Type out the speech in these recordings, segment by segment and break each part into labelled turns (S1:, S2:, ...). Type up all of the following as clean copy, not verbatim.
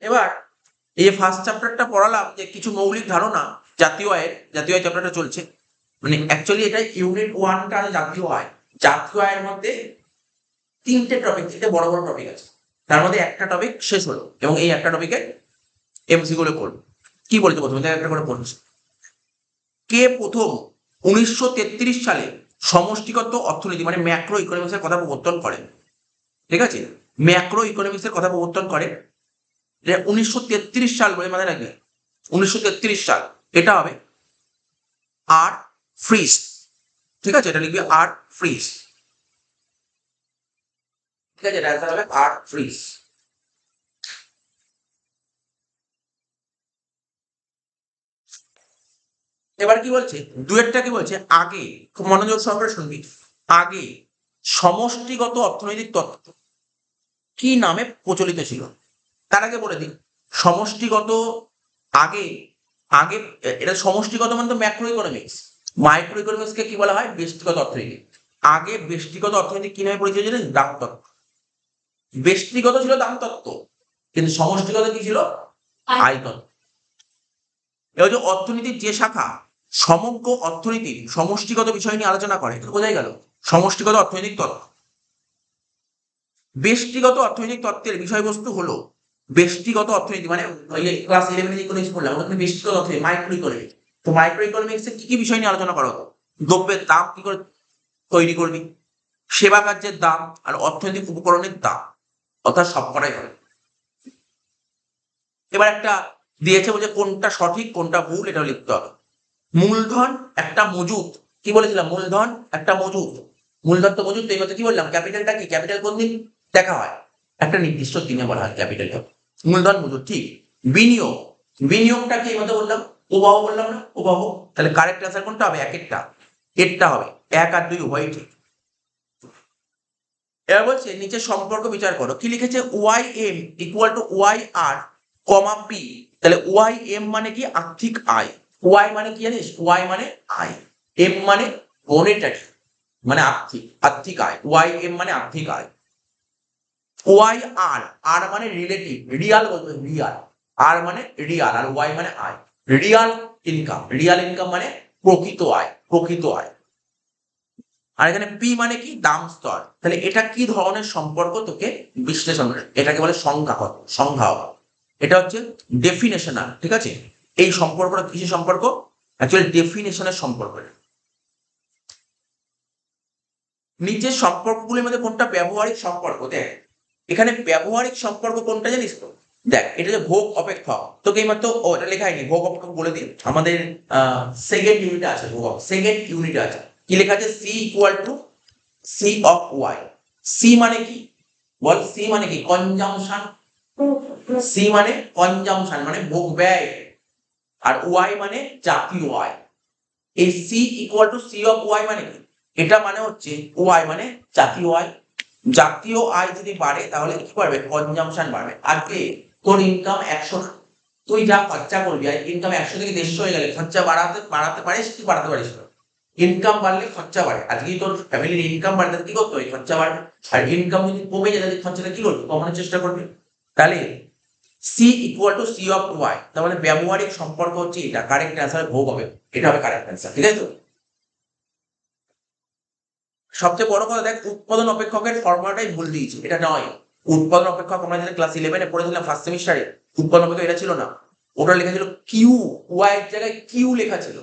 S1: এবার এই ফার্স্ট চ্যাপ্টারটা পড়ালাম যে কিছু মৌলিক ধারণা জাতীয় আয়ের চ্যাপ্টারটা চলছে, মানে অ্যাকচুয়ালি এটা ইউনিট 1টা জাতীয় আয়ের মধ্যে তিনটে বড় বড় টপিক আছে, তার মধ্যে একটা টপিক শেষ হলো এবং এই একটা টপিকে এমসি গুলো করবো। কি বলছে প্রথমে একটা করে পড়ছি। কে প্রথম 1933 সালে সমষ্টিগত অর্থনীতি মানে ম্যাক্রো ইকোনমিক্সের কথা প্রবর্তন করেন? ঠিক আছে, ম্যাক্রো ইকোনমিক্সের কথা প্রবর্তন করে 1933 সাল বলে মানে রাখবে, 1933 সাল। এটা হবে আর ফ্রিস। ঠিক আছে, এটা লিখবে আর ফ্রিস। ঠিক আছে, এটা হবে আর ফ্রিস। এবার কি বলছে, দুয়েরটা কি বলছে, আগে, খুব মনোযোগ সহকারে শুনবি, আগে সমষ্টিগত অর্থনৈতিক তত্ত্ব কি নামে প্রচলিত ছিল? তার আগে বলে দিই, সমষ্টিগত আগে আগে এটা সমষ্টিগত মানে তো ম্যাক্রো ইকোনমিক্স, মাইক্রো ইকোনমিক্সকে কি বলা হয়, ব্যষ্টিগত অর্থনীতি। আগে ব্যষ্টিগত অর্থনীতি কি নামে পরিচিত ছিল, দামতত্ত্ব। ব্যষ্টিগত ছিল দামতত্ত্ব, কিন্তু সমষ্টিগত কি ছিল, আয়তত্ত্ব। এবার যে অর্থনীতির যে শাখা সমগ্র অর্থনীতির সমষ্টিগত বিষয় নিয়ে আলোচনা করে, বোঝাই গেল সমষ্টিগত অর্থনৈতিক তত্ত্ব। ব্যষ্টিগত অর্থনৈতিক তত্ত্বের বিষয়বস্তু হলো ব্যষ্টিগত অর্থনীতি মানে ক্লাস 11 ইকোনমিক্স পড়লাম, ওখানে ব্যষ্টিগত অর্থনীতি মাইক্রো ইকোনমিক্স। তো মাইক্রো ইকোনমিক্স এ কি কি বিষয় নিয়ে আলোচনা করা হতো, দ্রব্যের দাম কি করে তৈরি করবি, সেবা কার্যের দাম আর অর্থনৈতিক উপকরণের দাম, অর্থাৎ সবকটাই হবে। এবার একটা দিয়েছে বলছে কোনটা সঠিক কোনটা ভুল, এটা লিখতে হবে। মূলধন একটা মজুদ, কি বলেছিলাম, মূলধন একটা মজুদ। মূলধন তো মজুদ, তো এই মধ্যে কি বললাম, ক্যাপিটালটা কি, ক্যাপিটাল কোন দিন দেখা হয়, একটা নির্দিষ্ট দিনে বলা হয় ক্যাপিটালটা। মূলধন মজুদ ঠিক। বিনিয়োগ, বিনিয়োগটাকে এই মধ্যে বললাম প্রবাহ, বললাম না প্রবাহ। তাহলে কারেক্ট অ্যান্সার কোনটা হবে, এরটা হবে, 1 আর 2 উভয়ই ঠিক। এবার বলছে নিচে সম্পর্ক বিচার করো, কি লিখেছে, Y M equal to Y R comma P. তাহলে ওয়াই এম মানে কি, আর্থিক আয়। ওয়াই মানে কি জানিস, ওয়াই মানে আয়, এম মানে মনিটারি মানে আর্থিক আয়, ওয়াই এম মানে আর্থিক আয়। ওয়াই আর, আর মানে রিলেটিভ, রিয়াল বলতে রিয়াল, আর মানে রিয়াল আর ওয়াই মানে আয়। রিয়াল ইনকাম মানে প্রকৃত আয়, প্রকৃত আয়। আর এখানে পি মানে কি, দাম স্তর। তাহলে এটা কি ধরনের সম্পর্ক তোকে বিশ্লেষণ করে, এটাকে বলে সংজ্ঞা। এটা হচ্ছে ডেফিনেশনাল। ঠিক আছে, এই সম্পর্কটা কিসের সম্পর্ক, অ্যাকচুয়ালি ডেফিনেশনের সম্পর্ক। নিচের সম্পর্কগুলির মধ্যে কোনটা ব্যবহারিক সম্পর্ক, দেখ এখানে ব্যবহারিক সম্পর্ক কোনটা জানিস তো, দেখ এটা যে ভোগ অপেক্ষক, তোকে এইমাত্র এটা লেখা হয়নি, ভোগ অপেক্ষক বলে দিন, আমাদের সেকেন্ড ইউনিটে আছে, সেকেন্ড ইউনিটে আছে, কি লেখা আছে, C equal to C of Y. C মানে কি বল, সি মানে কি, কনজাম্পশন। সি মানে কনজাম্পশন মানে ভোগ ব্যয়, আর ওয়াই মানে জাতীয় আয়। এই C equal to C of Y মানে কি, এটা মানে হচ্ছে ওয়াই মানে জাতীয় আয়। জাতীয় আয় যদি বাড়ে তাহলে কি বাড়বে, কনজাম্পশন বাড়বে। আজকে তোর ইনকাম 100, তুই যা খরচা করবি, আর ইনকাম 100 থেকে 150 হয়ে গেলে খরচা বাড়াতে পারিস কি বাড়াতে পারিস না? ইনকাম বাড়লে খরচা বাড়ে। আজকে তোর ফ্যামিলির ইনকাম বাড়লে কি করতে হবে, খরচা বাড়বে। আর ইনকাম যদি কমে যায় তাহলে খরচাটা কি করবি, কমানোর চেষ্টা করবি। তাহলে C equal to C of Y, তার মানে ব্যবহারিক সম্পর্ক হচ্ছে এটা, কারেক্ট অ্যান্সার ভোগ হবে, এটা হবে কারেক্ট অ্যান্সার। ঠিক আছে তো, সবচেয়ে বড় কথা দেখ, উৎপাদন অপেক্ষকের ফর্মুলাটাই ভুল দিয়েছে, এটা নয়। উৎপাদন অপেক্ষক আমরা যেটা ক্লাস 11-এ পড়েছিলাম ফার্স্ট সেমিস্টারে, উৎপাদন অপেক্ষক এটা ছিল না, ওটা লেখা ছিল কিউ, ওয়াই এর জায়গায় কিউ লেখা ছিল,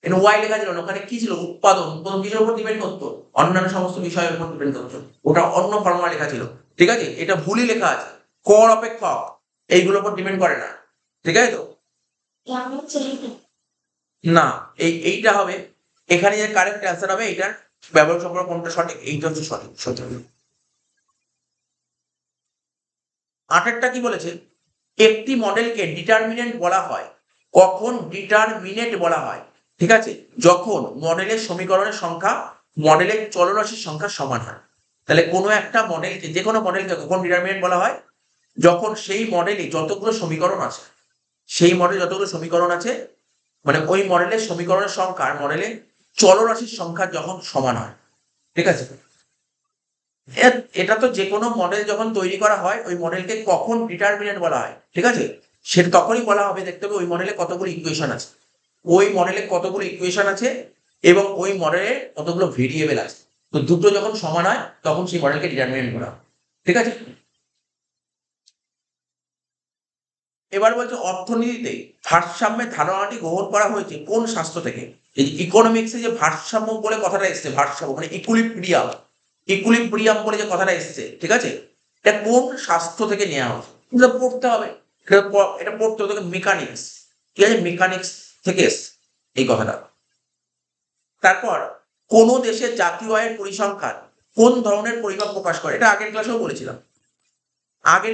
S1: এখানে ওয়াই লেখা ছিল না, ওখানে কি ছিল, উৎপাদন। উৎপাদন কিসের উপর ডিপেন্ড করতো, অন্যান্য সমস্ত বিষয়ের উপর ডিপেন্ড করতো, ওটা অন্য ফর্মুলা লেখা ছিল। ঠিক আছে, এটা ভুলই লেখা আছে, কর অপেক্ষক এইগুলোর উপর ডিপেন্ড করে না। ঠিক আছে তো, না এইটা হবে, এখানে যে কারেক্ট অ্যান্সার হবে এটার ব্যবহার সম্পর্ক কোনটা সঠিক, এইটা হচ্ছে সঠিক। 8-এরটা কি বলেছে, একটি মডেলকে ডিটারমিনেন্ট বলা হয় কখন, ডিটারমিনেন্ট বলা হয়, ঠিক আছে, যখন মডেলের সমীকরণের সংখ্যা মডেলের চলরাশির সংখ্যার সমান হয়। তাহলে কোনো একটা মডেলকে, যে কোনো মডেলকে কখন ডিটারমিনেন্ট বলা হয়, যখন সেই মডেলে যতগুলো সমীকরণ আছে, সেই মডেলে যতগুলো সমীকরণ আছে, মানে ওই মডেলের সমীকরণের সংখ্যা আর মডেলের চলরাশির সংখ্যা যখন সমান হয়। ঠিক আছে, এটা তো যে কোনো মডেল যখন তৈরি করা হয় ওই মডেলকে কখন ডিটারমিনেন্ট বলা হয়, ঠিক আছে, সেটা তখনই বলা হবে দেখতে হবে ওই মডেলে কতগুলো ইকুয়েশন আছে, ওই মডেলে কতগুলো ইকুয়েশন আছে এবং ওই মডেলে কতগুলো ভেরিয়েবল আছে। তো দুটো যখন সমান হয় তখন সেই মডেলকে ডিটারমিনেন্ট করা হয়, ঠিক আছে। এবার বলছে অর্থনীতিতে ভারসাম্যের ধারণাটি গ্রহণ করা হয়েছে কোন শাস্ত্র থেকে? এই ইকোনমিক্সে যে ভারসাম্য বলে কথাটা এসছে, ভারসাম্য মানে ইকুইলিব্রিয়াম, ইকুইলিব্রিয়াম বলে যে কথাটা এসছে, ঠিক আছে, এটা কোন শাস্ত্র থেকে নেওয়া হয়েছে এটা পড়তে হবে। এটা পড়তে হবে মেকানিক্স, ঠিক আছে, মেকানিক্স থেকে এসছে এই কথাটা। তারপর কোন দেশের জাতীয় আয়ের পরিসংখ্যান কোন ধরনের পরিমাপ প্রকাশ করে? এটা আগের ক্লাসেও বলেছিলাম, আগের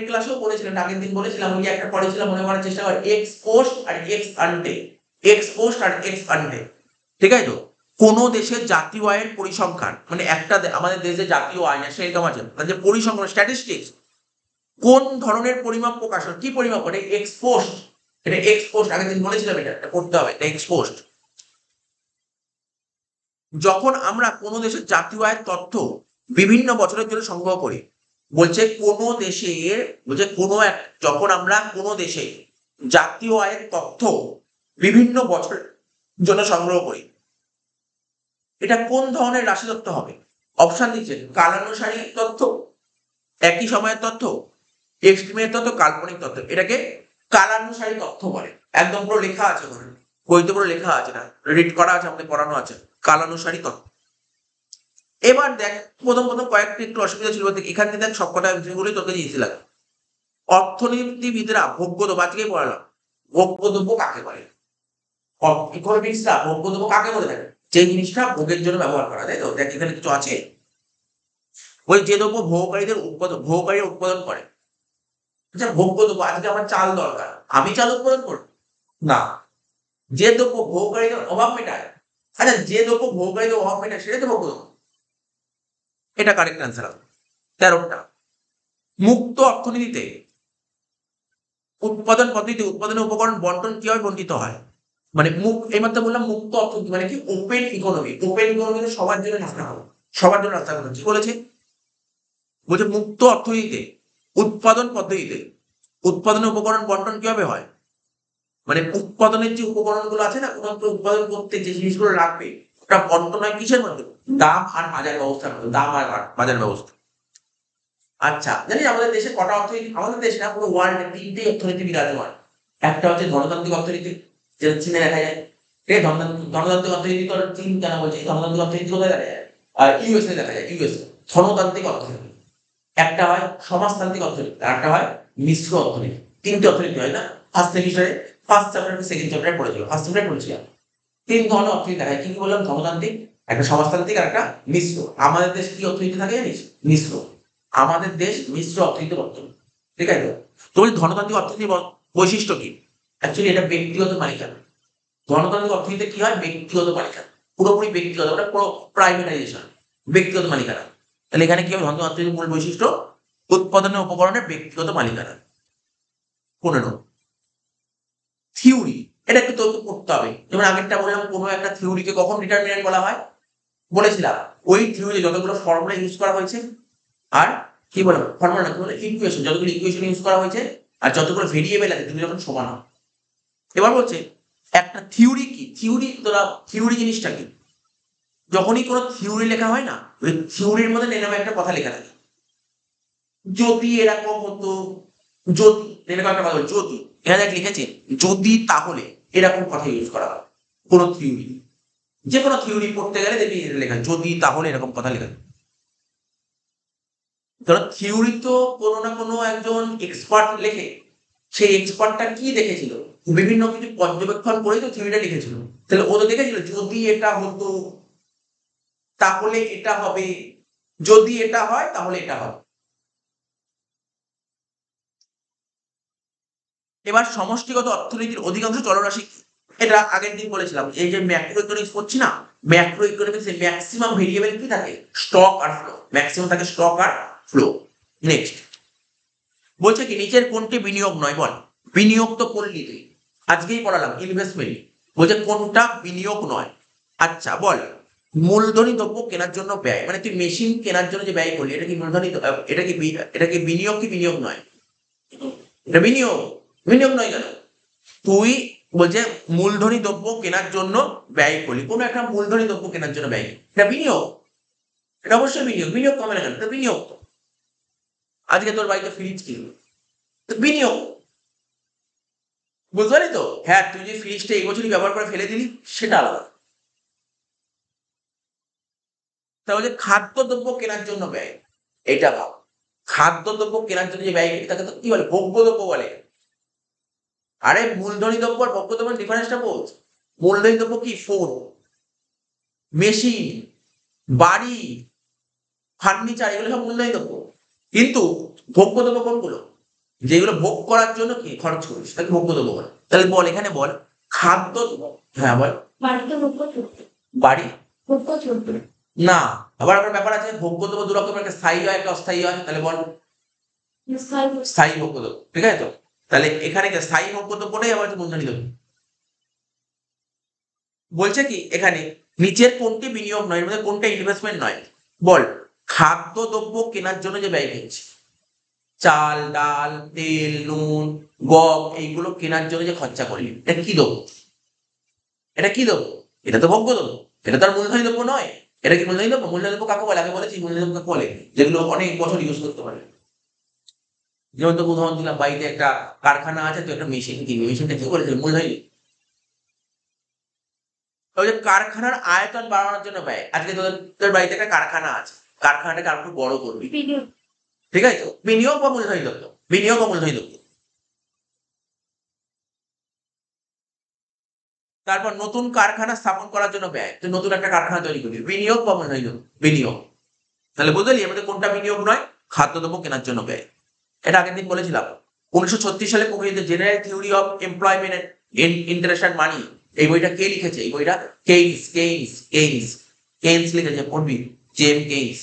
S1: দিন বলেছিলাম, ওই একটা পড়েছিলাম মনে করার চেষ্টা কর, এক্স পোস্ট আর এক্স আনডে, এক্স পোস্ট আর এক্স আনডে, ঠিক আছে। তো কোন দেশের জাতীয় আয়ের পরিসংখ্যান মানে একটা আমাদের দেশের জাতীয় আয় ন্যাশনাল ইনকাম আছে, তার যে পরিসংখ্যান স্ট্যাটিস্টিক্স কোন ধরনের পরিমাপ প্রকাশ হয়, কি পরিমাপ করে? এক্স পোস্ট, এটা এক্স পোস্ট, আগের দিন বলেছিলাম এটা করতে হবে, এটা এক্স পোস্ট। যখন আমরা কোন দেশের জাতীয় আয়ের তথ্য বিভিন্ন বছরের জন্য সংগ্রহ করি, বলছে কোন দেশের, বলছে যখন আমরা কোন দেশে জাতীয় আয়ের তথ্য বিভিন্ন বছরের জন্য সংগ্রহ করি, এটা কোন ধরনের রাশি তথ্য হবে? অপশন দিচ্ছে কালানুসারী তথ্য, একই সময়ের তথ্য, এস্টিমেট তথ্য, কাল্পনিক তথ্য। এটাকে কালানুসারী তথ্য বলে, একদম পুরো লেখা আছে ওখানে, বইতে পুরো লেখা আছে, না রিড করা আছে, আমাদের পড়ানো আছে, কালানুসারী তথ্য। এবার দেখ প্রথম কয়েকটি একটু অসুবিধা ছিল, এখান থেকে দেখ সবকটা বিষয়গুলি তোকে দিয়েছি লাগে। অর্থনীতিবিদরা ভোগ্যদ্রব্য, আজকেই পড়ালাম, ভোগ্যদ্রব্য কাকে বলে? ইকোনমিক্সরা ভোগ্যদ্রব্য কাকে বলে থাকে? যে জিনিসটা ভোগের জন্য ব্যবহার করা, তাই তো? দেখ এখানে কিছু আছে, ওই যে দ্রব্য ভোগকারীরা উৎপাদন করে। আচ্ছা ভোগ্যদ্রব্য, আজকে আমার চাল দরকার, আমি চাল উৎপাদন করবো না, যে দ্রব্য ভোগকারীদের অভাব মেটায়, আচ্ছা যে দ্রব্য ভোগকারীদের অভাব মেটায় সেটাই তো ভোগ্যদ্রব্য। এটা কারেক্ট অ্যান্সার হবে 13টা। মুক্ত অর্থনীতিতে উৎপাদন পদ্ধতিতে উৎপাদনের উপকরণ বন্টন কিভাবে বন্টিত হয়? মানে এইমাত্র বললাম মুক্ত অর্থনীতি মানে কি? ওপেন ইকোনমি, ওপেন ইকোনমিতে সবার জন্য রাস্তা হবে, সবার জন্য রাস্তা হবে, কি বলেছে? বলছে মুক্ত অর্থনীতিতে উৎপাদন পদ্ধতিতে উৎপাদনের উপকরণ বন্টন কিভাবে হয়? মানে উৎপাদনের যে উপকরণগুলো আছে না, কোনো উৎপাদন করতে যে জিনিসগুলো লাগবে ওটা বন্টন হয় কিসের মধ্যে? দাম আর বাজার ব্যবস্থার মধ্যে, দাম আর বাজার ব্যবস্থা। আচ্ছা জানিস আমাদের দেশে কটা অর্থনীতি? আমাদের দেশে না, পুরো ওয়ার্ল্ডে 3টে অর্থনীতি বিরাজমান। একটা হচ্ছে ধনতান্ত্রিক অর্থনীতি, যেটা চীনে দেখা যায়, ঠিক আছে। ধনতান্ত্রিক অর্থনীতি তো চীন কেন বলছে? ধনতান্ত্রিক অর্থনীতি কোথায় দেখা যায়? ইউএসএ দেখা যায়, ইউএসএ ধনতান্ত্রিক অর্থনীতি। একটা হয় সমাজতান্ত্রিক অর্থনীতি, আর একটা হয় মিশ্র অর্থনীতি। 3টে অর্থনীতি হয় না? ফার্স্ট সেমিস্টারে, ফার্স্ট চ্যাপ্টার সেকেন্ড চ্যাপ্টারে পড়েছিল, ফার্স্ট চ্যাপ্টারে পড়েছিলাম। 3 ধরনের অর্থনীতি দেখা যায়, কি কি বললাম? ধনতান্ত্রিক, একটা সমাজতান্ত্রিক, আর একটা মিশ্র। আমাদের দেশে কি অর্থনীতি থাকে জানিস? মিশ্র। আমাদের দেশ মিশ্র অর্থনীতি বর্তমান, ঠিক আছে। তো বলি ধনতান্ত্রিক অর্থনীতির বৈশিষ্ট্য কি? অ্যাকচুয়ালি এটা ব্যক্তিগত মালিকানা। ধনতান্ত্রিক অর্থনীতিতে কি হয়? ব্যক্তিগত মালিকানা, পুরোপুরি ব্যক্তিগত, ওটা পুরো প্রাইভেটাইজেশন, ব্যক্তিগত মালিকানা। তাহলে এখানে কি হবে? ধনতান্ত্রিক অর্থনীতির মূল বৈশিষ্ট্য উৎপাদনের উপকরণের ব্যক্তিগত মালিকানা। 15 থিওরি, এটা একটু তোকে পড়তে হবে। যেমন আগেরটা বললাম কোনো একটা থিওরিকে কখন ডিটারমিনেন্ট বলা হয়, বলেছিলাম ওই থিওরি যতগুলো ফর্মুলা ইউজ করা হয়েছে, আর কি বলবো ফর্মুলা না, কি বলে ইকুয়েশন, যতগুলো ইকুয়েশন ইউজ করা হয়েছে আর যতগুলো ভেরিয়েবল আছে দুটো যখন সমান হয়। এবার বলছে একটা থিওরি কি? থিওরি জিনিসটা কি? যখনই কোনো থিওরি লেখা হয় না, ওই থিওরির মধ্যে নেমে একটা কথা লেখা থাকে, যদি এরকম হতো, যদি এরকম একটা কথা, যদি এখানে দেখ লিখেছে যদি তাহলে, এরকম কথা ইউজ করা হয় কোন থিওরি, যে কোনো থিওরি পড়তে গেলে দেখবি লেখা যদি তাহলে এরকম কথা লেখা। ধরো থিওরি তো কোনো না কোনো একজন এক্সপার্ট লেখে, সেই এক্সপার্টটা কি দেখেছিল? বিভিন্ন কিছু পর্যবেক্ষণ করেই তো থিওরিটা লিখেছিল। তাহলে ও তো দেখেছিল যদি এটা হতো তাহলে এটা হবে, যদি এটা হয় তাহলে এটা হবে। এবার সমষ্টিগত অর্থনীতির অধিকাংশ চলরাশি কি? এটা আগের দিন বলেছিলাম, এই যে ম্যাক্রো ইকোনমিক্স পড়ছি না, ম্যাক্রো ইকোনমিক্সে ম্যাক্সিমাম ভেরিয়েবল কি থাকে? স্টক আর ফ্লো, ম্যাক্সিমাম থাকে স্টক আর ফ্লো। নেক্সট বলছে কি নিচের কোনটি বিনিয়োগ নয়? বল, বিনিয়োগ তো করলি তুই, আজকেই পড়ালাম ইনভেস্টমেন্ট, বলছে কোনটা বিনিয়োগ নয়? আচ্ছা বল, মূলধনী দ্রব্য কেনার জন্য ব্যয়, মানে তুই মেশিন কেনার জন্য যে ব্যয় করলি এটা কি মূলধনী, এটা কি বিনিয়োগ কি বিনিয়োগ নয়? এটা বিনিয়োগ। বিনিয়োগ নয় কেন? তুই বলছে মূলধনী দ্রব্য কেনার জন্য ব্যয় করলি, কোনো একটা মূলধনী দ্রব্য কেনার জন্য ব্যয়, এটা বিনিয়োগ। এটা অবশ্যই বিনিয়োগ। বিনিয়োগ কমে না কেন? এটা বিনিয়োগ। আজকে তোর বাড়িতে ফ্রিজ কিনলো, তো বিনিয়োগ। বুঝতে পারি তো? হ্যাঁ, তুই যে ফ্রিজটা এই বছরই ব্যবহার করে ফেলে দিলি সেটা আলাদা। তাহলে খাদ্যদ্রব্য কেনার জন্য ব্যয়, এটা ভাব। খাদ্যদ্রব্য কেনার জন্য যে ব্যয় তাকে তো কি বলে? ভোগ্যদ্রব্য বলে। আরে মূলধনী দ্রব্য আর ভোগ্যদ্রব্যের ডিফারেন্সটা বোঝ। মূলধনী দ্রব্য কি? ফোন, মেশিন, বাড়ি, ফার্নিচার, এগুলো সব মূলধনী দ্রব্য। কিন্তু ভোগ্যদ্রব্য কোনগুলো? যেগুলো ভোগ করার জন্য কি খরচ করিস তাকে ভোগ্যদ্রব্য বলে। তাহলে বল এখানে বল খাদ্য। হ্যাঁ বল। বাড়ি না, আবার একটা ব্যাপার আছে, ভোগ্যদ্রব্য দু রকমের, একটা স্থায়ী হয় একটা অস্থায়ী হয়। তাহলে বল স্থায়ী ভোগ্যদ্রব্য, ঠিক আছে তো? তাহলে এখানে কি স্থায়ী ভোগ্যদ্রব্যটাই আবার মূলধনী দ্রব্য। বলছে কি এখানে নিচের কোনটি বিনিয়োগ নয়, এর মধ্যে কোনটা ইনভেস্টমেন্ট নয়? বল খাদ্যদ্রব্য কেনার জন্য যে ব্যয় করছি, চাল ডাল তেল নুন গম এইগুলো কেনার জন্য যে খরচা করলি, এটা কি দেবো? এটা কি দেবো? এটা তো ভোগ্য দেবো। এটা তো আর মূলধনী দ্রব্য নয়। এটা কি মূলধনী দ্রব্য? মূলধনী দ্রব্য কাকে বলে? আগে বলেছি মূলধনী দ্রব্য কাকে বলে, যেগুলো অনেক বছর ইউজ করতে পারে। যেমন তো উদাহরণ দিলাম, বাড়িতে একটা কারখানা আছে, তো একটা মেশিন কিনবি, মেশিনটা কি করেছে? মূলধনী। ওই যে কারখানার আয়তন বাড়ানোর জন্য ব্যয়। আজকে তোর বাড়িতে একটা কারখানা আছে, কারখানাটাকে আরো একটু বড় করবি, ঠিক আছে তো? বিনিয়োগ বা মূলধনী দ্রব্য? বিনিয়োগ বা মূলধনী দ্রব্য। তারপর নতুন কারখানা স্থাপন করার জন্য ব্যয়, তুই নতুন একটা কারখানা তৈরি করবি, বিনিয়োগ বা মূলধনী দ্রব্য? বিনিয়োগ। তাহলে বুঝলি এর মধ্যে কোনটা বিনিয়োগ নয়? খাদ্যদ্রব্য কেনার জন্য ব্যয়। এটা আগের দিন বলেছিলাম। 1936 সালে প্রকাশিত general theory of employment and interest and money, এই বইটা কে লিখেছে? এই বইটা কেইন্স। কেইন্স লিখেছে, পড়বি। জেম কেইন্স।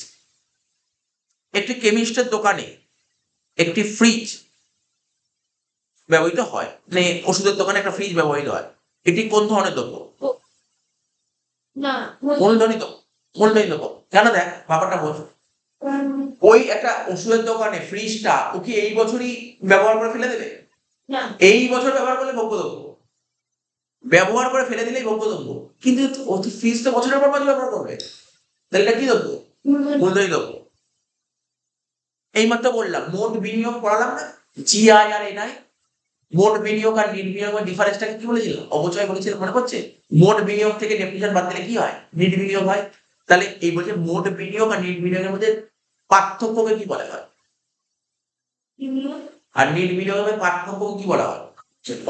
S1: একটি কেমিস্টের দোকানে একটি ফ্রিজ ব্যবহৃত হয়, মানে ওষুধের দোকানে একটা ফ্রিজ ব্যবহৃত হয়। এটি কোন ধরনের দ্রব্য? মূলধনী দ্রব্য। মূলধনী দ্রব্য কেন? দেখ ব্যাপারটা বোঝ। ওই একটা ওষুধের দোকানে ফ্রিজটা ও কি এই বছরই ব্যবহার করে ফেলে দেবে? এই বছর ব্যবহার করলে ভোগ্য দ্রব্য, ব্যবহার করে ফেলে দিলেই ভোগ্য দ্রব্য। কিন্তু ও তো ফ্রিজ তো বছরের পর বছর ব্যবহার করবে, তাহলে এটা কি দ্রব্য? মূলধনী দ্রব্য। এইমাত্র বললাম মোট বিনিয়োগ পড়ালাম না, জিআই আর এনআই। মোট বিনিয়োগ আর নেট বিনিয়োগের ডিফারেন্সটাকে কি বলেছিলাম? অবচয় বলেছিলাম, মনে পড়ছে? মোট বিনিয়োগ থেকে ডেপ্রিসিয়েশন বাদ দিলে কি হয়? নেট বিনিয়োগ হয়। তাহলে এই বলছে মোট বিনিয়োগ আর নেট বিনিয়োগের মধ্যে পার্থক্যকে কি বলা হয়? আর নেট বিনিয়োগের মধ্যে পার্থক্যকে কি বলা হয়?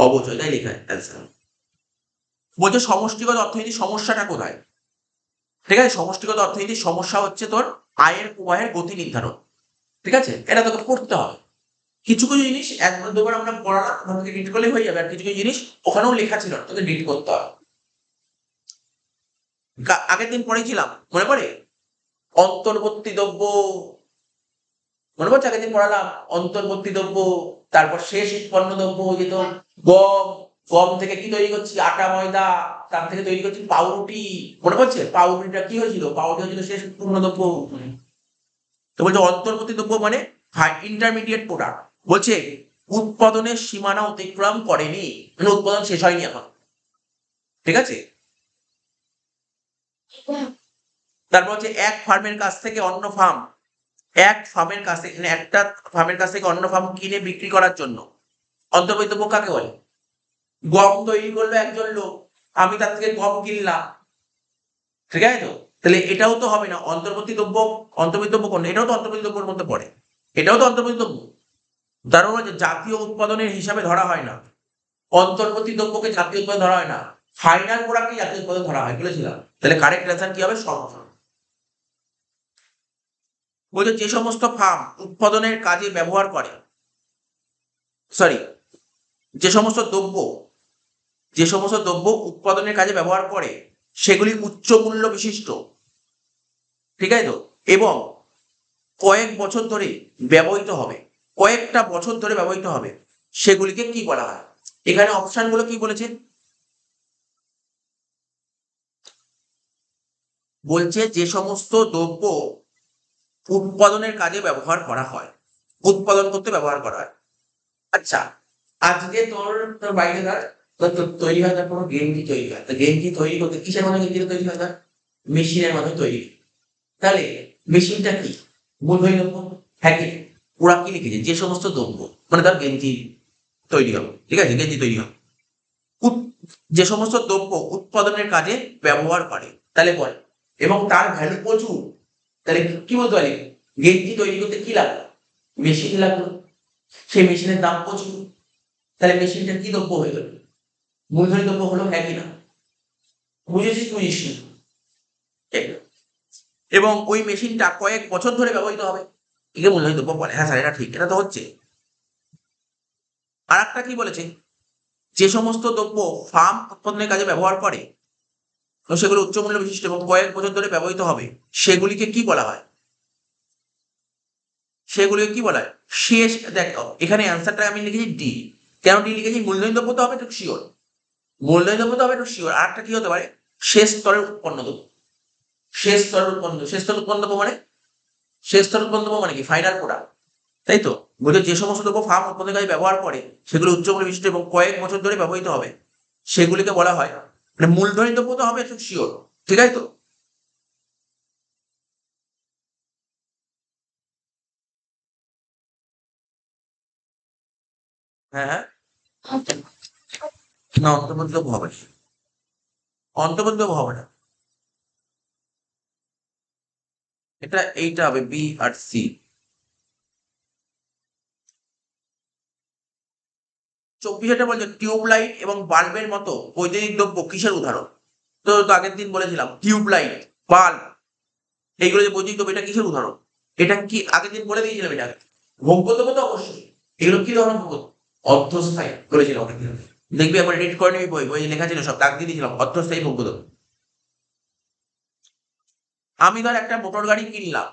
S1: অবচয়। তাই লেখা আছে। বলছে সমষ্টিগত অর্থনীতির সমস্যাটা কোথায়? ঠিক আছে, সমষ্টিগত অর্থনীতির সমস্যা হচ্ছে তোর আয়ের প্রবাহের গতি নির্ধারণ। ঠিক আছে, এটা তোকে পড়তে হবে। কিছু কিছু জিনিস একবার দুবার আমরা পড়ালাম, ওখান থেকে রিড করলে হয়ে যাবে। আর কিছু কিছু জিনিস ওখানেও লেখা ছিল, তোকে রিড করতে হবে। আগের দিন পড়েছিলাম, মনে পড়ে? অন্তর্বর্তী দ্রব্য, মনে পড়ছে? আগের দিন পড়ালাম অন্তর্বর্তী দ্রব্য। তারপর শেষ উৎপন্ন দ্রব্য, যে তোর গম, গম থেকে কি তৈরি করছি? আটা ময়দা। তার থেকে তৈরি করছি পাউরুটি। মনে পড়ছে? পাউরুটিটা কি হয়েছিল? পাউরুটি হয়েছিল শেষ উৎপন্ন দ্রব্য। তো বলছে অন্তর্বর্তী দ্রব্য মানে ইন্টারমিডিয়েট প্রোডাক্ট। বলছে উৎপাদনের সীমানা অতিক্রম করেনি, মানে উৎপাদন শেষ হয়নি এখন। ঠিক আছে। তারপর হচ্ছে এক ফার্মের কাছ থেকে অন্য ফার্ম, এক ফার্মের কাছ থেকে, মানে একটা ফার্মের কাছ থেকে অন্য ফার্ম কিনে বিক্রি করার জন্য অন্তর্বর্তী দ্রব্য কাকে বলে? গম তৈরি করলো একজন লোক, আমি তার থেকে গম কিনলাম, ঠিক আছে তো? তাহলে এটাও তো হবে না অন্তর্বর্তী দ্রব্য। অন্তর্বর্তী দ্রব্য কোন? এটাও তো অন্তর্বর্তী দ্রব্যের মধ্যে পড়ে। এটাও তো অন্তর্বর্তী দ্রব্য। তার মানে জাতীয় উৎপাদনের হিসাবে ধরা হয় না, অন্তর্বর্তী দ্রব্যকে জাতীয় উৎপাদন ধরা হয় না, ফাইনাল প্রোডাক্টকে জাতীয় উৎপাদন ধরা হয়, বলেছিলাম। তাহলে কারেক্ট অ্যান্সার কি হবে? সর্বসাধারণ। বলছে যে সমস্ত ফার্ম উৎপাদনের কাজে ব্যবহার করে, সরি, যে সমস্ত দ্রব্য, যে সমস্ত দ্রব্য উৎপাদনের কাজে ব্যবহার করে সেগুলি উচ্চ মূল্য বিশিষ্ট, ঠিক আছে তো? এবং কয়েক বছর ধরে ব্যবহৃত হবে, কয়েকটা বছর ধরে ব্যবহৃত হবে, সেগুলিকে কি বলা হয়? এখানে অপশন গুলো কি বলেছে? বলছে যে সমস্ত দ্রব্য উৎপাদনের কাজে ব্যবহার করা হয়, উৎপাদন করতে ব্যবহার করা হয়। আচ্ছা, আজকে তোর তোর বাড়িতে ধর তোর তৈরি হয়, তার কোনো গেঞ্জি তৈরি হয়, তো গেঞ্জি তৈরি করতে কিসের মাধ্যমে গেঞ্জি তৈরি হয়? তার মেশিনের মাধ্যমে তৈরি হয়। তাহলে মেশিনটা কি? মূলধনী দ্রব্য। হ্যাঁ কি? ওরা কি লিখেছে? যে সমস্ত দ্রব্য, মানে তার গেঞ্জি তৈরি হবে, ঠিক আছে, গেঞ্জি তৈরি হবে, যে সমস্ত দ্রব্য উৎপাদনের কাজে ব্যবহার করে, তাহলে বল, এবং তার ভ্যালু প্রচুর, তাহলে কি বলতে পারি? গেঞ্জি তৈরি করতে কি লাগলো? মেশিন লাগলো। সেই মেশিনের দাম প্রচুর, তাহলে মেশিনটা কি দ্রব্য হয়ে গেল? মূলধনী দ্রব্য হলো, হ্যাঁ কিনা? বুঝেছিস বুঝিস নি? এবং ওই মেশিনটা কয়েক বছর ধরে ব্যবহৃত হবে, একে মূলধনী দ্রব্য বলে। হ্যাঁ স্যার, এটা ঠিক, এটা তো হচ্ছে। আর একটা কি বলেছে? যে সমস্ত দ্রব্য ফার্ম উৎপাদনের কাজে ব্যবহার করে এবং সেগুলো উচ্চ মূল্য বিশিষ্ট এবং কয়েক বছর ধরে ব্যবহৃত হবে, সেগুলিকে কি বলা হয়? সেগুলিকে কি বলা হয়? শেষ, দেখ, এখানে অ্যান্সারটা আমি লিখেছি ডি। কেন ডি লিখেছি? মূলধনী দ্রব্য তো হবে, একটু শিওর। মূলধনী দ্রব্য তো হবে, একটু শিওর। আর একটা কি হতে পারে? শেষ স্তরের উৎপন্ন দ্রব্য। শেষ স্তরের উৎপন্ন, শেষ স্তরের উৎপন্ন দ্রব্য মানে, শেষ স্তরের উৎপন্ন দ্রব্য মানে কি? ফাইনাল প্রোডাক্ট, তাই তো? বলছে যে সমস্ত দ্রব্য ফার্ম উৎপাদনের কাজে ব্যবহার করে, সেগুলো উচ্চ মূল্য বিশিষ্ট এবং কয়েক বছর ধরে ব্যবহৃত হবে, সেগুলিকে বলা হয়, মানে মূলধনী দ্রব্য তো হবে, একটু শিওর, ঠিক আছে তো? হ্যাঁ হ্যাঁ। না, অন্তর্বর্তী দ্রব্য হবে না। অন্তর্বর্তী দ্রব্য হবে না। এটা এইটা হবে বি আর সি। 24 বলছে টিউবলাইট এবং বাল্বের মতো বৈদ্যুতিক দ্রব্য কিসের উদাহরণ? তো আগের দিন বলেছিলাম টিউবলাইট, বাল্ব, এইগুলো যে বৈদ্যুতিক দ্রব্য, এটা কিসের উদাহরণ? এটা কি আগের দিন বলে দিয়েছিলাম? এটা ভোগ্য দ্রব্য তো অবশ্যই। এগুলো কি ধরনের ভোগ্য? অর্ধস্থায়ী বলেছিলাম অনেক দিন। দেখবি একবার এডিট করে নিবি, বই বই লেখা ছিল, সব দাগ দিয়ে দিয়েছিলাম, অর্ধস্থায়ী ভোগ্য দ্রব্য। আমি ধর একটা মোটর গাড়ি কিনলাম,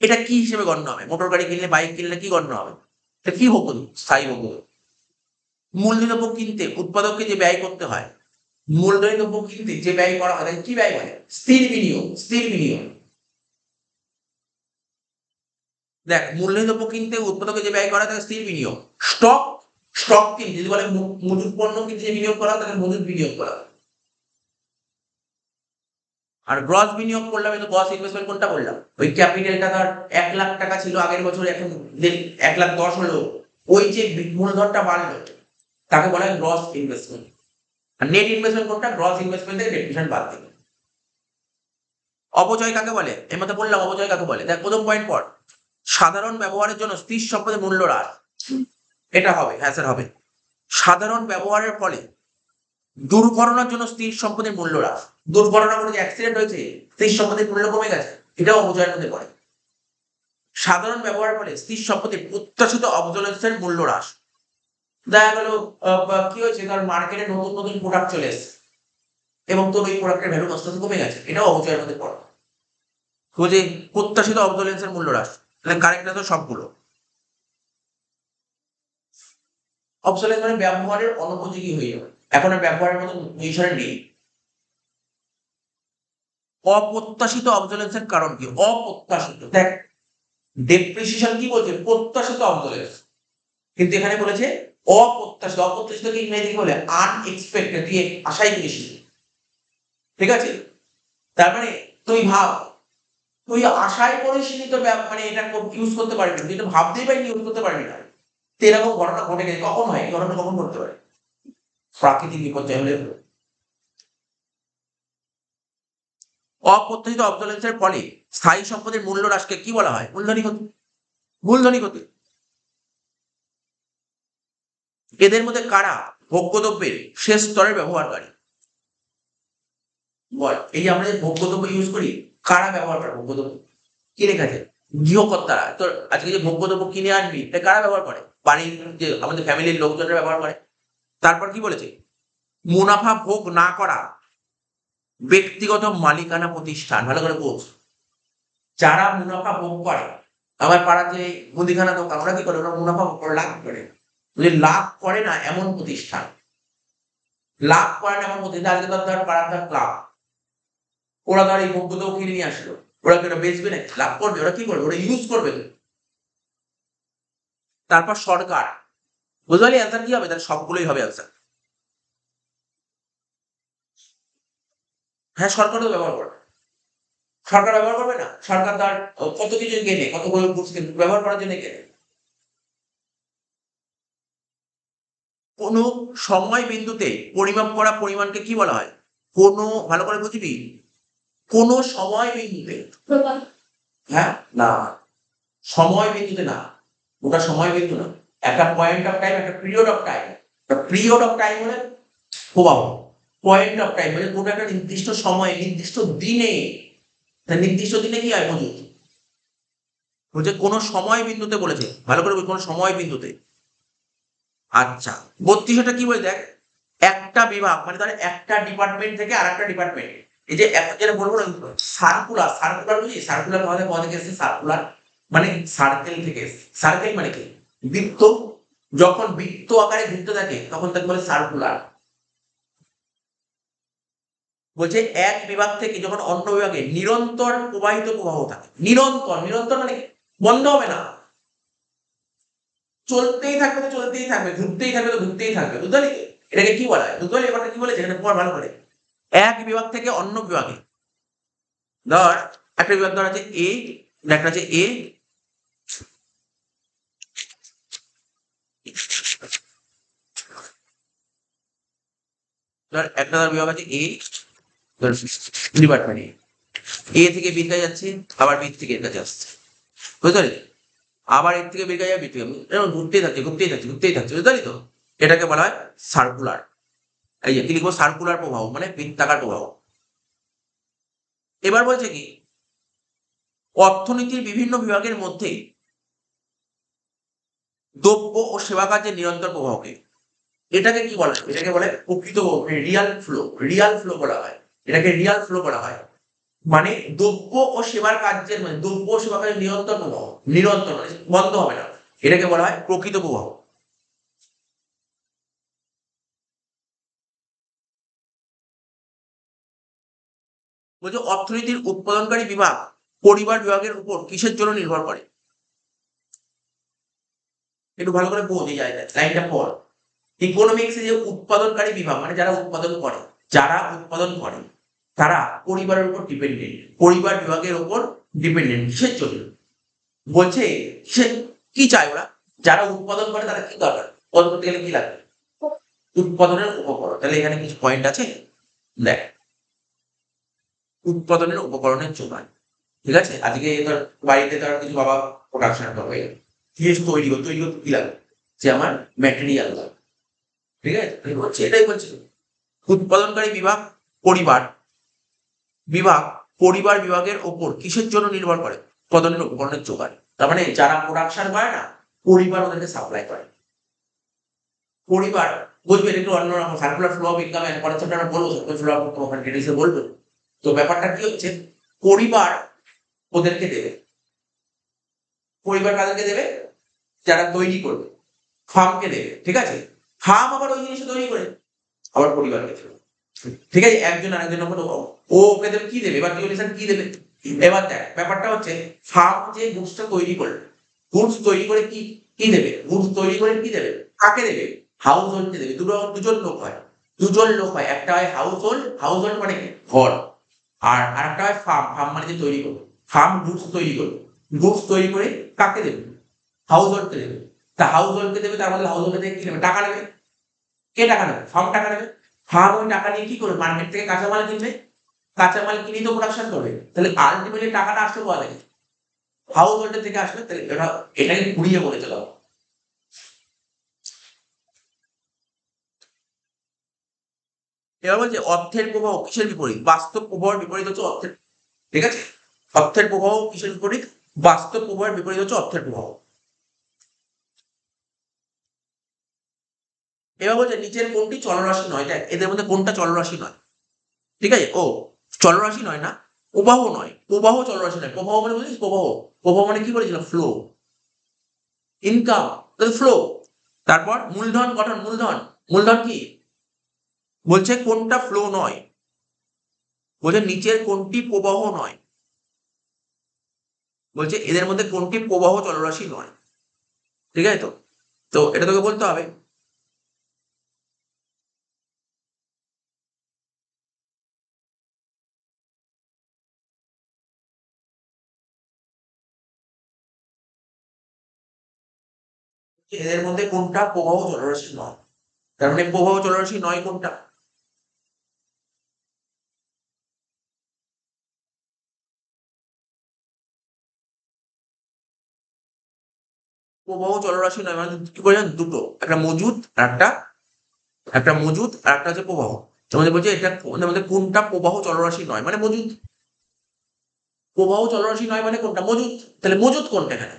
S1: এটা কি হিসেবে গণ্য হবে? মোটর গাড়ি কিনলে, বাইক কিনলে কি গণ্য হবে? এটা কি ভোগ্য দ্রব্য? স্থায়ী ভোগ্য দ্রব্য। মূলধনী দ্রব্য কিনতে উৎপাদককে যে ব্যয় করতে হয়, মূলধনী দ্রব্য কিনতে যে ব্যয় করা হয়, তাকে কি ব্যয় বলে? স্থির বিনিয়োগ, স্থির বিনিয়োগ। দেখ, মূলধনী দ্রব্য কিনতে উৎপাদকে যে ব্যয় করা হয় তাকে স্থির বিনিয়োগ। স্টক, স্টক কিনতে যদি বলে মজুত পণ্য কিনতে যে বিনিয়োগ করা হয় তাকে মজুত বিনিয়োগ করা হয়। আর গ্রস বিনিয়োগ করলাম, তো গ্রস ইনভেস্টমেন্ট কোনটা বললাম? ওই ক্যাপিটালটা ধর 1 লাখ টাকা ছিল আগের বছর, এখন 1,10,000 হলো, ওই যে মূলধনটা বাড়লো, তাকে বলা হয় গ্রস ইনভেস্টমেন্ট। আর নেট ইনভেস্টমেন্ট কোনটা? গ্রস ইনভেস্টমেন্ট থেকে ডেপ্রিসিয়েশন বাদ দিবে। অপচয় কাকে বলে? এর মধ্যে বললাম অপচয় কাকে বলে। দেখ, প্রথম পয়েন্ট পর, সাধারণ ব্যবহারের জন্য স্থির সম্পদের মূল্য হ্রাস। এটা হবে, হ্যাঁ স্যার হবে। সাধারণ ব্যবহারের ফলে দুর্ঘটনার জন্য স্থির সম্পদের মূল্য হ্রাস। দুর্ঘটনা করে যে অ্যাক্সিডেন্ট হয়েছে, স্থির সম্পদের মূল্য কমে গেছে, এটাও অপচয়ের মধ্যে পড়ে। সাধারণ ব্যবহারের ফলে স্থির সম্পত্তির প্রত্যাশিত অবজলেন্সের মূল্য হ্রাস। দেখা গেল কি হয়েছে, কারণ মার্কেটে নতুন নতুন প্রোডাক্ট চলে এসেছে এবং তোর ওই প্রোডাক্টের ভ্যালু আস্তে আস্তে কমে গেছে, এটাও অপচয়ের মধ্যে পড়ে। তো যে প্রত্যাশিত অবজলেন্সের মূল্য হ্রাস, তাহলে কারেক্ট আছে সবগুলো। অবসলেন্স মানে ব্যবহারের অনুপযোগী হয়ে যাবে, এখন আর ব্যবহারের মতো পজিশনে নেই। অপ্রত্যাশিত অবজলেন্সের কারণ কি? অপ্রত্যাশিত, দেখ, ডেপ্রিসিয়েশন কি বলছে? প্রত্যাশিত অবজলেন্স, কিন্তু এখানে বলেছে অপ্রত্যাশিত। অপ্রত্যাশিত কি ইংরেজি বলে? আনএক্সপেক্টেড, তুই আশাই করিস, ঠিক আছে? তার মানে তুই ভাব, তুই আশাই করিসনি তো মানে এটা ইউজ করতে পারবি না, তুই তো ভাবতেই পারিনি ইউজ করতে পারবি না। তো এরকম ঘটনা ঘটে গেছে, কখন হয় এই ঘটনা? কখন ঘটতে পারে? প্রাকৃতিক বিপর্যয় হলে। অপ্রত্যাশিত অবজলেন্সের ফলে স্থায়ী সম্পদের মূল্য হ্রাসকে কি বলা হয়? মূলধনী ক্ষতি। মূলধনী ক্ষতি। এদের মধ্যে কারা ভোগ্যদ্রব্যের শেষ স্তরের ব্যবহারকারী? বল, এই যে আমরা যে ভোগ্যদ্রব্য ইউজ করি, কারা ব্যবহার করে ভোগ্যদ্রব্য? কি লেখা আছে? গৃহকর্তারা। তোর আজকে যে ভোগ্যদ্রব্য কিনে আনবি, এটা কারা ব্যবহার করে? বাড়ির যে আমাদের ফ্যামিলির লোকজনরা ব্যবহার করে। তারপর কি বলেছে? মুনাফা ভোগ না করা ব্যক্তিগত মালিকানা প্রতিষ্ঠান, ভালো করে বোঝ। যারা মুনাফা ভোগ করে, আমার পাড়ার যে মুদিখানা দোকান, ওরা কি করে? ওরা মুনাফা ভোগ করে, লাভ করে। যদি লাভ করে না এমন প্রতিষ্ঠান, লাভ করে না এমন প্রতিষ্ঠান, আজকে ধর পাড়ার ধর ক্লাব, ওরা ধর এই ভোগ্যতাও কিনে নিয়ে আসলো, ওরা কি ওরা বেচবে না, লাভ করবে, ওরা কি করবে, ওরা ইউজ করবে। তারপর সরকার, বুঝতে পারলি অ্যান্সার কি হবে, তাহলে সবগুলোই হবে অ্যান্সার। হ্যাঁ, সরকারও ব্যবহার করবে, সরকার ব্যবহার করবে না, সরকার তার কত কিছু কেনে, কতগুলো গুডস ব্যবহার করার জন্য কেনে। কোনো সময় বিন্দুতে পরিমাপ করা পরিমাণকে কি বলা হয়? কোনো, ভালো করে বুঝবি, কোনো সময় বিন্দুতে, হ্যাঁ না, সময় বিন্দুতে না, ওটা সময় বিন্দু না, একটা পয়েন্ট অফ টাইম, একটা period of time. Period of time হলে প্রবাহ, পয়েন্ট অফ টাইম মানে কোনো একটা নির্দিষ্ট সময়ে, নির্দিষ্ট দিনে, নির্দিষ্ট দিনে কি হয় বুঝুন, বলছে কোনো সময় বিন্দুতে বলেছে, ভালো করে বলি, কোনো সময় বিন্দুতে। আচ্ছা, 32টা কি বলে দেখ, একটা বিভাগ মানে ধর একটা ডিপার্টমেন্ট থেকে আর একটা ডিপার্টমেন্ট, এই যে যেটা বলবো না, সার্কুলার, সার্কুলার বুঝি, সার্কুলার আমাদের কথা থেকে এসেছে, সার্কুলার মানে সার্কেল থেকে এসেছে। সার্কেল মানে কি, বৃত্ত, যখন বৃত্ত আকারে ঘুরতে থাকে তখন তাকে বলে সার্কুলার। বলছে এক বিভাগ থেকে যখন অন্য বিভাগে নিরন্তর প্রবাহিত প্রবাহ থাকে, নিরন্তর, নিরন্তর মানে বন্ধ হবে না, চলতেই থাকবে তো চলতেই থাকবে, ঘুরতেই থাকবে তো ঘুরতেই থাকবে, বুঝতে পারলি? এটাকে কি বলা হয়, বুঝতে পারলি ব্যাপারটা কি বলেছে এখানে, পড় ভালো করে। এক বিভাগ থেকে অন্য বিভাগে, ধর একটা বিভাগ ধর আছে এ, একটা আছে এ, ধর একটা ধর বিভাগ আছে এ, ধর ডিপার্টমেন্ট এ থেকে বির কাছে যাচ্ছে, আবার বি থেকে এর কাছে আসছে, বুঝতে পারলি? আবার এর থেকে বের কাছে যাবে, বি থেকে এরকম ঘুরতেই থাকছে, ঘুরতেই থাকছে, ঘুরতেই থাকছে, বুঝতে পারলি তো? এটাকে বলা হয় সার্কুলার। এই যে কি লিখবো, সার্কুলার প্রবাহ মানে বৃত্তাকার প্রবাহ। এবার বলছে কি, অর্থনীতির বিভিন্ন বিভাগের মধ্যে দ্রব্য ও সেবা কার্যের নিরন্তর প্রবাহকে, এটাকে কি বলা হয়, এটাকে বলে প্রকৃত রিয়াল ফ্লো, রিয়াল ফ্লো বলা হয়, এটাকে রিয়াল ফ্লো বলা হয়। মানে দ্রব্য ও সেবার কার্যের, মানে দ্রব্য ও সেবা কার্যের নিরন্তর প্রবাহ, নিরন্তর মানে বন্ধ হবে না, এটাকে বলা হয় প্রকৃত প্রবাহ। বলছে অর্থনীতির উৎপাদনকারী বিভাগ পরিবার বিভাগের উপর কিসের জন্য নির্ভর করে? একটু ভালো করে বোঝে যায় লাইনটা পর। ইকোনমিক্সে যে উৎপাদনকারী বিভাগ মানে যারা উৎপাদন করে, যারা উৎপাদন করে তারা পরিবারের উপর ডিপেন্ডেন্ট, পরিবার বিভাগের উপর ডিপেন্ডেন্ট, কিসের জন্য? বলছে সে কি চায় ওরা, যারা উৎপাদন করে তারা কি দরকার, উৎপাদন করতে গেলে কি লাগবে, উৎপাদনের উপকরণ। তাহলে এখানে কিছু পয়েন্ট আছে, দেখ, উৎপাদনের উপকরণের জোগান, ঠিক আছে? আজকে ধর বাড়িতে ধর কিছু বাবা প্রোডাকশন করবে, জিনিস তৈরি করতে, তৈরি করতে কি লাগবে, যে আমার ম্যাটেরিয়াল লাগবে, ঠিক আছে? বলছে এটাই বলছে, উৎপাদনকারী বিভাগ পরিবার বিভাগ, পরিবার বিভাগের ওপর কিসের জন্য নির্ভর করে? উৎপাদনের উপকরণের জোগান। তার মানে যারা প্রোডাকশন করে না, পরিবার ওদেরকে সাপ্লাই করে। পরিবার, বুঝবে একটু অন্যরকম, সার্কুলার ফ্লো অফ ইনকাম এর পরের চ্যাপ্টারে আমরা বলবো, সার্কুলার ফ্লো অফ ইনকাম ডিটেইলসে বলবো। তো ব্যাপারটা কি হচ্ছে, পরিবার ওদেরকে দেবে, পরিবার কাদেরকে দেবে, যারা তৈরি করবে, ফার্মকে দেবে, ঠিক আছে? ফার্ম আবার ওই জিনিসটা তৈরি করে আবার পরিবারকে দেবে, ঠিক আছে? একজন আরেকজনের উপর ও ওকে দেবে, কি দেবে এবার, ডিউরেশন কি দেবে? এবার দেখ ব্যাপারটা হচ্ছে, ফার্ম যে গুডসটা তৈরি করবে, গুডস তৈরি করে কি কি দেবে, গুডস তৈরি করে কি দেবে, কাকে দেবে, হাউস হোল্ডকে দেবে। দুজন লোক হয়, দুজন লোক হয়, একটা হয় হাউস হোল্ড, হাউস হোল্ড মানে কি ঘর, আর আরেকটা হয় ফার্ম, ফার্ম মানে যে তৈরি করবে, ফার্ম গুডস তৈরি করবে, গুডস তৈরি করে কাকে দেবে, হাউস হোল্ডকে দেবে। তা হাউস হোল্ডকে দেবে, তার মধ্যে হাউস হোল্ড থেকে কি নেবে, টাকা নেবে। কে টাকা নেবে, ফার্ম টাকা নেবে। ফার্ম ওই টাকা নিয়ে কি করবে, মার্কেট থেকে কাঁচামাল কিনবে, কাঁচামাল কিনেই তো প্রোডাকশন করবে, তাহলে আলটিমেটলি টাকাটা আসবে কোথা থেকে, হাউস হোল্ডের থেকে আসবে। তাহলে এটাকে ঘুরিয়ে বলেছে দাও। এবার বলছে অর্থের প্রবাহ কিসের বিপরীত, বাস্তব প্রবাহের বিপরীত হচ্ছে অর্থের, ঠিক আছে? অর্থের প্রবাহ কিসের বিপরীত, বাস্তব প্রবাহের বিপরীত হচ্ছে অর্থের প্রবাহ। এবার বলছে নিচের কোনটি চলরাশি নয়, দেখ এদের মধ্যে কোনটা চলরাশি নয়, ঠিক আছে? ও চলরাশি নয় না, প্রবাহ নয়, প্রবাহ চলরাশি নয়। প্রবাহ মানে বুঝিস, প্রবাহ, প্রবাহ মানে কি বলেছিলাম, ফ্লো, ইনকাম, ফ্লো। তারপর মূলধন গঠন, মূলধন, মূলধন কি বলছে, কোনটা ফ্লো নয়, বলছে নিচের কোনটি প্রবাহ নয়, বলছে এদের মধ্যে কোনটি প্রবাহ চলরাশি নয়। ঠিক আছে, তো তো এটা তোকে বলতে হবে। এদের মধ্যে কোনটা প্রবাহ চলরাশি নয়, তার মানে প্রবাহ চলরাশি নয় কোনটা? প্রবাহ চলরাশি নয় মানে কি বলে জানেন? দুটো, একটা মজুদ আর একটা মজুদ আর একটা হচ্ছে প্রবাহ। তোমাদের বলছে এটা ওদের মধ্যে কোনটা প্রবাহ চলরাশি নয়, মানে মজুদ। প্রবাহ চলরাশি নয় মানে কোনটা? মজুদ। তাহলে মজুদ কোনটা এখানে?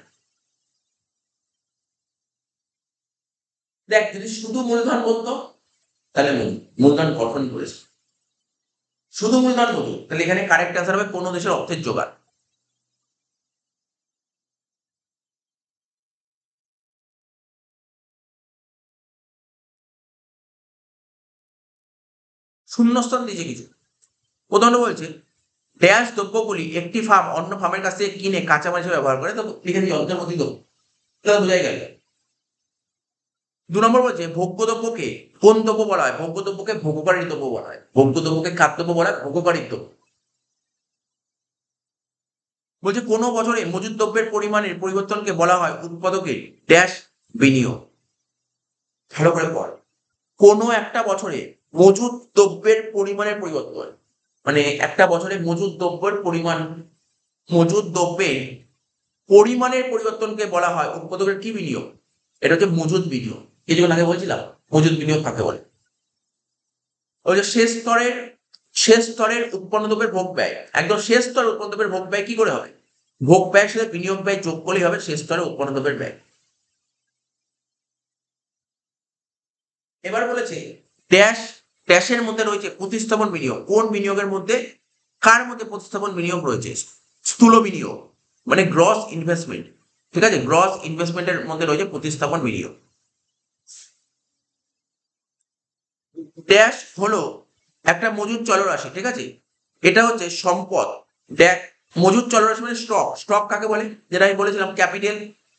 S1: দেখ, যদি শুধু মূলধন বলতো তাহলে মূলধন গঠন করেছে, শুধু মূলধন মজুদ, তাহলে এখানে কারেক্ট অ্যান্সার হবে কোন দেশের অর্থের জোগাড়। শূন্যস্থান দিয়েছে কিছু। প্রথমটা বলছে ড্যাশ দ্রব্যগুলি একটি ফার্ম অন্য ফার্মের কাছ থেকে কিনে কাঁচামাল হিসেবে ব্যবহার করে, তো লিখে দিয়ে যন্ত্রের মধ্যে দেবো, এটা বোঝাই গেল। 2 নম্বর বলছে ভোগ্য দ্রব্যকে কোন দ্রব্য বলা হয়? ভোগ্য দ্রব্যকে ভোগ্যকারী দ্রব্য বলা হয়। ভোগ্য দ্রব্যকে খাদ্যদ্রব্য বলা হয়, ভোগ্যকারী দ্রব্য। বলছে কোন বছরে মজুদ দ্রব্যের পরিমাণের পরিবর্তনকে বলা হয় উৎপাদকের ড্যাশ বিনিয়োগ। ভালো করে পড়। কোনো একটা বছরে মজুদ দ্রব্যের পরিমাণের পরিবর্তন, মানে একটা বছরে মজুদ দ্রব্যের পরিমাণ, মজুদ দ্রব্যের পরিমাণের পরিবর্তনকে বলা হয় উৎপাদকের কি বিনিয়োগ? এটা হচ্ছে মজুদ বিনিয়োগ। কিছুক্ষণ আগে বলছিলাম মজুদ বিনিয়োগ কাকে বলে। ওই যে শেষ স্তরের উৎপন্ন দ্রব্যের ভোগ ব্যয়, একদম শেষ স্তরের উৎপন্ন দ্রব্যের ভোগ ব্যয় কি করে হবে? ভোগ ব্যয়ের সাথে বিনিয়োগ ব্যয় যোগ করলেই হবে শেষ স্তরে উৎপন্ন দ্রব্যের ব্যয়। এবার বলেছে ড্যাশ ড্যাশের মধ্যে রয়েছে প্রতিস্থাপন বিনিয়োগ। কোন বিনিয়োগের মধ্যে, কার মধ্যে প্রতিস্থাপন বিনিয়োগ রয়েছে? স্থূল বিনিয়োগ মানে গ্রস ইনভেস্টমেন্ট। ঠিক আছে, গ্রস ইনভেস্টমেন্টের মধ্যে রয়েছে প্রতিস্থাপন বিনিয়োগ। ড্যাশ হলো একটা মজুদ চলরাশি, ঠিক আছে, এটা হচ্ছে সম্পদ। ড্যাশ মজুদ চলরাশি মানে স্টক। স্টক কাকে বলে? যেটা আমি বলেছিলাম ক্যাপিটাল।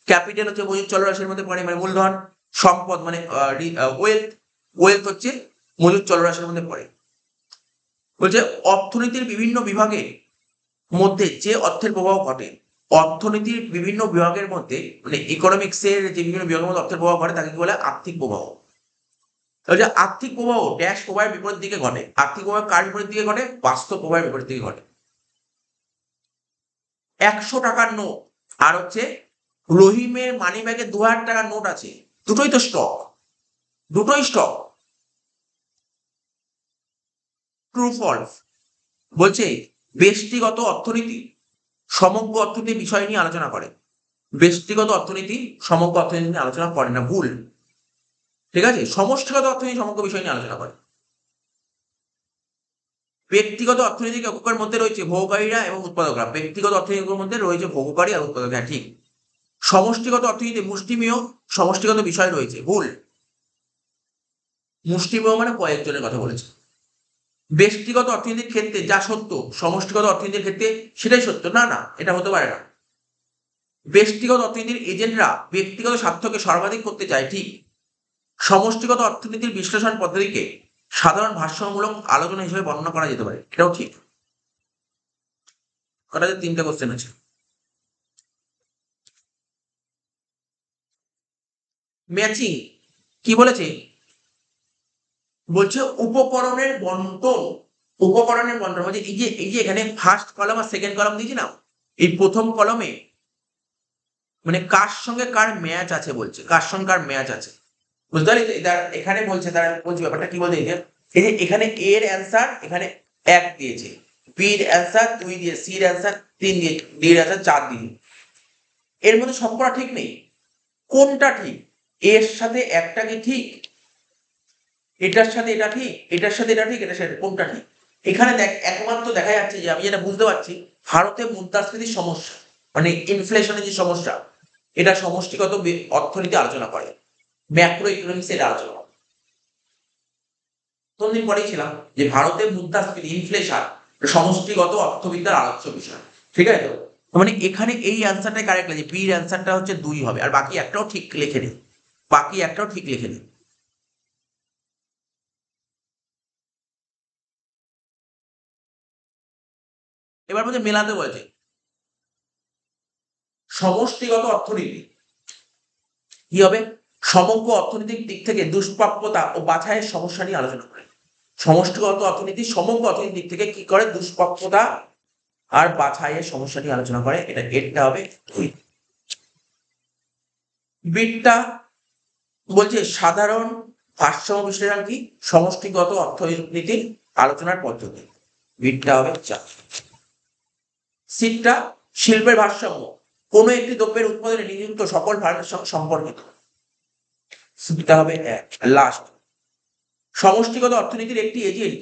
S1: ক্যাপিটাল হচ্ছে মজুদ চলরাশির মধ্যে পড়ে, মানে মূলধন। সম্পদ মানে ওয়েলথ। ওয়েলথ হচ্ছে মজুদ চলরাশির মধ্যে পড়ে। বলছে অর্থনীতির বিভিন্ন বিভাগের মধ্যে যে অর্থের প্রবাহ ঘটে, অর্থনীতির বিভিন্ন বিভাগের মধ্যে মানে ইকোনমিক্সের যে বিভিন্ন বিভাগের মধ্যে অর্থের প্রবাহ ঘটে তাকে কি বলে? আর্থিক প্রবাহ। তাহলে যে আর্থিক প্রবাহ ড্যাশ প্রবাহের বিপরীত দিকে ঘটে। আর্থিক প্রবাহ কার বিপরীত দিকে ঘটে? বাস্তব প্রবাহের বিপরীত দিকে ঘটে। 100 টাকার নোট আর হচ্ছে রহিমের মানি ব্যাগে 2000 টাকার নোট আছে, দুটোই তো স্টক, দুটোই স্টক। True false? বলছে ব্যষ্টিগত অর্থনীতি সমগ্র অর্থনীতির বিষয় নিয়ে আলোচনা করে। ব্যষ্টিগত অর্থনীতি সমগ্র অর্থনীতি নিয়ে আলোচনা করে না, ভুল। ঠিক আছে, সমষ্টিগত অর্থনীতি সমগ্র বিষয় নিয়ে আলোচনা করে। ব্যক্তিগত অর্থনৈতিক এককের মধ্যে রয়েছে ভোগকারীরা এবং উৎপাদকরা। ব্যক্তিগত অর্থনীতির মধ্যে রয়েছে ভোগকারী আর উৎপাদক, হ্যাঁ ঠিক। সমষ্টিগত অর্থনীতি মুষ্টিমেয় সমষ্টিগত বিষয় রয়েছে, ভুল। মুষ্টিমেয় মানে কয়েকজনের কথা বলেছে। ব্যক্তিগত অর্থনীতির ক্ষেত্রে যা সত্য সমষ্টিগত অর্থনীতির ক্ষেত্রে সেটাই সত্য, না না, এটা হতে পারে না। ব্যক্তিগত অর্থনীতির এজেন্টরা ব্যক্তিগত স্বার্থকে সর্বাধিক করতে চায়, ঠিক। সমষ্টিগত অর্থনীতির বিশ্লেষণ পদ্ধতিকে সাধারণ ভারসাম্যমূলক আলোচনা হিসেবে বর্ণনা করা যেতে পারে, এটাও ঠিক। কটা যে 3টে কোশ্চেন আছে। ম্যাচিং কি বলেছে? বলছে উপকরণের বন্টন। উপকরণের বন্টন বলছে এই যে এখানে ফার্স্ট কলাম আর সেকেন্ড কলাম দিয়েছি না, এই প্রথম কলমে মানে কার সঙ্গে কার ম্যাচ আছে বলছে, কার সঙ্গে কার ম্যাচ আছে, বুঝতে পারলি? এখানে বলছে, তারা বলছি ব্যাপারটা কি বলতে এই যে এখানে এর অ্যান্সার এখানে 1 দিয়েছে, বির অ্যান্সার 2 দিয়ে, সির অ্যান্সার 3 দিয়ে, ডির অ্যান্সার 4 দিয়ে। এর মধ্যে সবকটা ঠিক নেই, কোনটা ঠিক? এর সাথে একটা কি ঠিক, এটার সাথে এটা ঠিক, এটার সাথে এটা ঠিক, এটার সাথে কোনটা ঠিক? এখানে দেখ একমাত্র দেখা যাচ্ছে যে আমি যেটা বুঝতে পারছি ভারতে মুদ্রাস্ফীতির সমস্যা মানে ইনফ্লেশনের যে সমস্যা, এটা সমষ্টিগত অর্থনীতি আলোচনা করে, ম্যাক্রো ইকোনমিক্স এর আলোচনা করে। কোনদিন পরেই ছিলাম যে ভারতে মুদ্রাস্ফীতি ইনফ্লেশন সমষ্টিগত অর্থবিদ্যার আলোচ্য বিষয়। ঠিক আছে তো? মানে এখানে এই অ্যান্সারটাই কারেক্ট লাগে, বির অ্যান্সারটা হচ্ছে 2 হবে, আর বাকি একটাও ঠিক লিখে নিন, বাকি একটাও ঠিক লিখে নিন। এবার বলছে মেলাতে বলেছে সমষ্টিগত অর্থনীতি কি হবে, সমগ্র অর্থনৈতিক দিক থেকে দুষ্প্রাপ্যতা ও বাছাইয়ের সমস্যা নিয়ে আলোচনা করে। সমষ্টিগত অর্থনীতি সমগ্র অর্থনৈতিক দিক থেকে কি করে, দুষ্প্রাপ্যতা আর বাছাইয়ের সমস্যা নিয়ে আলোচনা করে, এটা হবে 2। বিটটা বলছে সাধারণ ভারসাম্য বিশ্লেষণ কি, সমষ্টিগত অর্থনীতির আলোচনার পদ্ধতি, বিটটা হবে 4। সিটটা শিল্পের ভারসাম্য কোনো একটি দ্রব্যের উৎপাদনে নিযুক্ত সকল ভারতের সঙ্গে সম্পর্কিত, সিটটা হবে 1। লাস্ট, সমষ্টিগত অর্থনীতির একটি এজেন্ট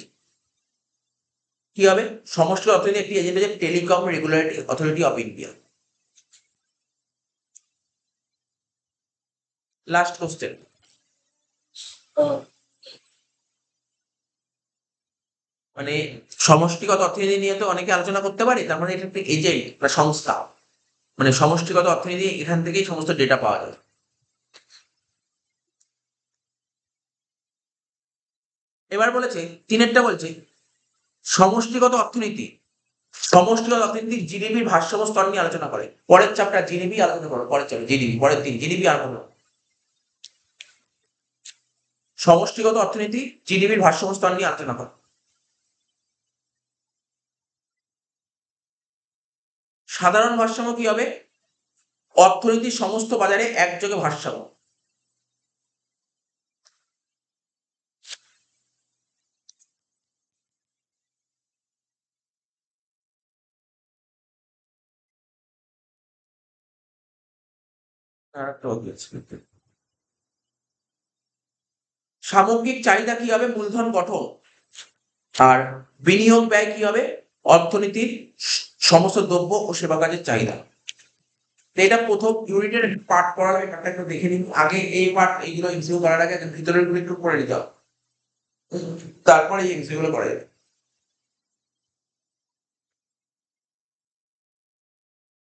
S1: কি হবে, সমষ্টিগত অর্থনীতির একটি এজেন্ট হচ্ছে telecom regulatory authority of India. Last question, মানে সমষ্টিগত অর্থনীতি নিয়ে তো অনেকে আলোচনা করতে পারে, তার মানে এটা একটা এজেন্ট বা সংস্থা, মানে সমষ্টিগত অর্থনীতি এখান থেকেই সমস্ত ডেটা পাওয়া যায়। এবার বলেছে তিনেরটা বলছে সমষ্টিগত অর্থনীতি, সমষ্টিগত অর্থনীতি জিডিপির ভারসাম্য স্তর নিয়ে আলোচনা করে। পরের চ্যাপ্টার জিডিপি আলোচনা করো, পরের চ্যাপ্টার জিডিপি, পরের দিন জিডিপি আর করো। সমষ্টিগত অর্থনীতি জিডিপির ভারসাম্য স্তর নিয়ে আলোচনা করো। সাধারণ ভারসাম্য কি হবে, অর্থনীতির সমস্ত বাজারে একযোগে ভারসাম্য। সামগ্রিক চাহিদা কি হবে, মূলধন গঠন, আর বিনিয়োগ ব্যয় কি হবে, অর্থনীতির সমস্ত দ্রব্য ও সেবা কাজের চাহিদা। তো এটা প্রথম ইউনিটের পার্ট করা হবে, একটা একটু দেখে নিন আগে, এই পার্ট এইগুলো এমসিকিউ করার আগে ভিতরের গুলো একটু পড়ে নিতে হবে, তারপরে এই এমসিকিউ গুলো করা যাবে।